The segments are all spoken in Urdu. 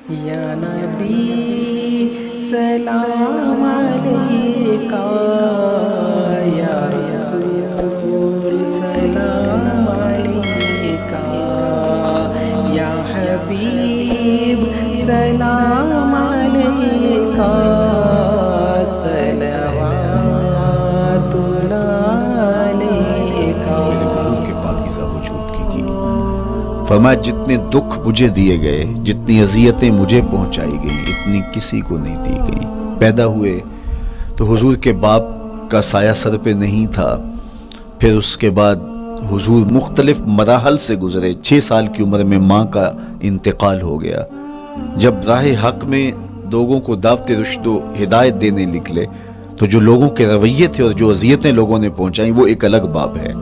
یا نبی سلام علیکہ، یا رسول سلام علیکہ، یا حبیب سلام علیکہ، صلوات اللہ علیکہ۔ حضور کے پاکیزہ وجود کی فرمایا جتنے دکھ مجھے دیے گئے، جتنی اذیتیں مجھے پہنچائی گئی، اتنی کسی کو نہیں دی گئی۔ پیدا ہوئے تو حضور کے باپ کا سایہ سر پہ نہیں تھا، پھر اس کے بعد حضور مختلف مراحل سے گزرے۔ 6 سال کی عمر میں ماں کا انتقال ہو گیا۔ جب راہ حق میں لوگوں کو دعوت رشد و ہدایت دینے نکلے تو جو لوگوں کے رویے تھے اور جو اذیتیں لوگوں نے پہنچائیں وہ ایک الگ باب ہے۔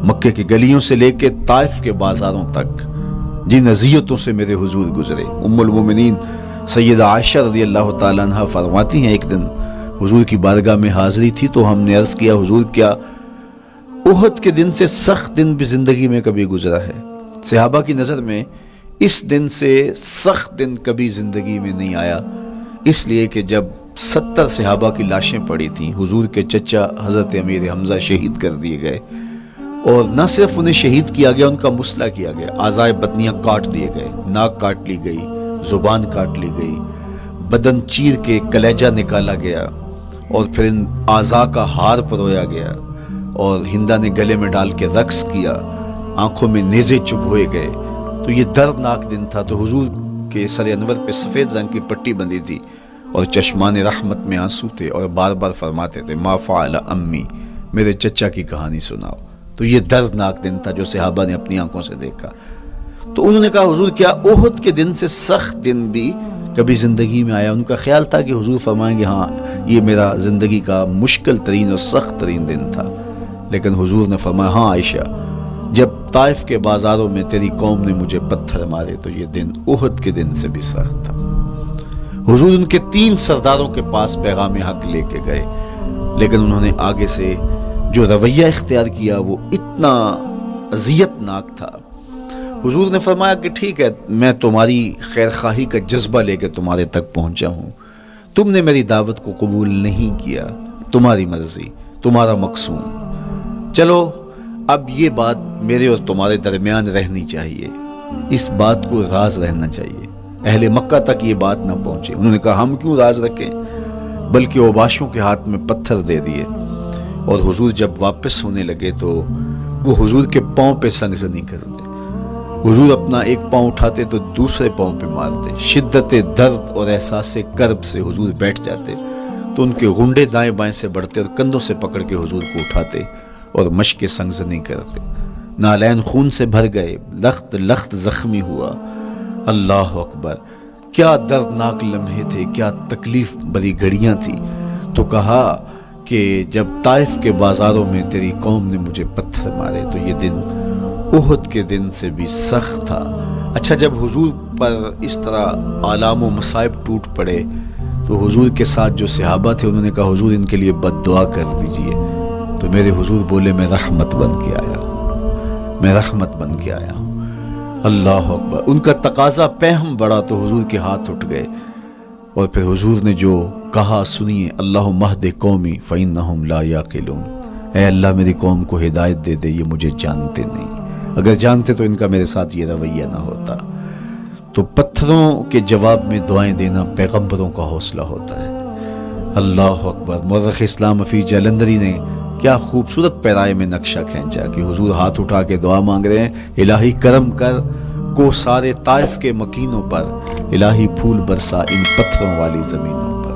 مکے کی گلیوں سے لے کے طائف کے بازاروں تک جن اذیتوں سے میرے حضور گزرے، ام المومنین سیدہ عائشہ رضی اللہ تعالیٰ عنہ فرماتی ہیں ایک دن حضور کی بارگاہ میں حاضری تھی تو ہم نے عرض کیا حضور کیا احد کے دن سے سخت دن بھی زندگی میں کبھی گزرا ہے؟ صحابہ کی نظر میں اس دن سے سخت دن کبھی زندگی میں نہیں آیا، اس لیے کہ جب 70 صحابہ کی لاشیں پڑی تھیں، حضور کے چچا حضرت امیر حمزہ شہید کر دیے گئے، اور نہ صرف انہیں شہید کیا گیا، ان کا مسئلہ کیا گیا، اعضائے بدنیاں کاٹ دیے گئے، ناک کاٹ لی گئی، زبان کاٹ لی گئی، بدن چیر کے کلیجہ نکالا گیا، اور پھر ان اعضاء کا ہار پرویا گیا، اور ہندا نے گلے میں ڈال کے رقص کیا، آنکھوں میں نیزے چبھ ہوئے گئے۔ تو یہ دردناک دن تھا۔ تو حضور کے سر انور پہ سفید رنگ کی پٹی بندھی تھی اور چشمان رحمت میں آنسو تھے، اور بار بار فرماتے تھے ما فعل امی، میرے چچا کی کہانی سناؤ۔ تو یہ دردناک دن تھا جو صحابہ نے اپنی آنکھوں سے دیکھا۔ تو انہوں نے کہا حضور کیا احد کے دن سے سخت دن بھی کبھی زندگی میں آیا؟ ان کا خیال تھا کہ حضور فرمائیں گے ہاں یہ میرا زندگی کا مشکل ترین اور سخت ترین دن تھا، لیکن حضور نے فرمایا ہاں عائشہ، جب طائف کے بازاروں میں تیری قوم نے مجھے پتھر مارے تو یہ دن احد کے دن سے بھی سخت تھا۔ حضور ان کے 3 سرداروں کے پاس پیغام حق لے کے گئے، لیکن انہوں نے آگے سے جو رویہ اختیار کیا وہ اتنا اذیت ناک تھا۔ حضور نے فرمایا کہ ٹھیک ہے، میں تمہاری خیر خواہی کا جذبہ لے کے تمہارے تک پہنچا ہوں، تم نے میری دعوت کو قبول نہیں کیا، تمہاری مرضی، تمہارا مقصود، چلو اب یہ بات میرے اور تمہارے درمیان رہنی چاہیے، اس بات کو راز رہنا چاہیے، اہل مکہ تک یہ بات نہ پہنچے۔ انہوں نے کہا ہم کیوں راز رکھیں، بلکہ اوباشوں کے ہاتھ میں پتھر دے دیے، اور حضور جب واپس ہونے لگے تو وہ حضور کے پاؤں پہ سنگزنی کرتے، حضور اپنا ایک پاؤں اٹھاتے تو دوسرے پاؤں پہ مارتے، شدت درد اور احساس کرب سے حضور بیٹھ جاتے تو ان کے غنڈے دائیں بائیں سے بڑھتے اور کندھوں سے پکڑ کے حضور کو اٹھاتے اور مشق سنگزنی کرتے۔ نالین خون سے بھر گئے، لخت لخت زخمی ہوا۔ اللہ اکبر، کیا دردناک لمحے تھے، کیا تکلیف بھری گھڑیاں تھی۔ تو کہا کہ جب طائف کے بازاروں میں تیری قوم نے مجھے پتھر مارے تو یہ دن احد کے دن سے بھی سخت تھا۔ اچھا، جب حضور پر اس طرح آلام و مصائب ٹوٹ پڑے تو حضور کے ساتھ جو صحابہ تھے انہوں نے کہا حضور ان کے لیے بد دعا کر دیجئے، تو میرے حضور بولے میں رحمت بن کے آیا ہوں، میں رحمت بن کے آیا ہوں۔ اللہ اکبر، ان کا تقاضا پہم بڑا تو حضور کے ہاتھ اٹھ گئے، اور پھر حضور نے جو کہا سنیے، اللہم اہد قومی فإنہم لا یعقلون، اے اللہ میری قوم کو ہدایت دے دے، یہ مجھے جانتے نہیں، اگر جانتے تو ان کا میرے ساتھ یہ رویہ نہ ہوتا۔ تو پتھروں کے جواب میں دعائیں دینا پیغمبروں کا حوصلہ ہوتا ہے۔ اللہ اکبر، مورخ اسلام حفیظ جلندری نے کیا خوبصورت پیرائے میں نقشہ کھینچا کہ حضور ہاتھ اٹھا کے دعا مانگ رہے ہیں، الہی کرم کر کو سارے طائف کے مکینوں پر، الہی پھول برسا ان پتھروں والی زمینوں پر۔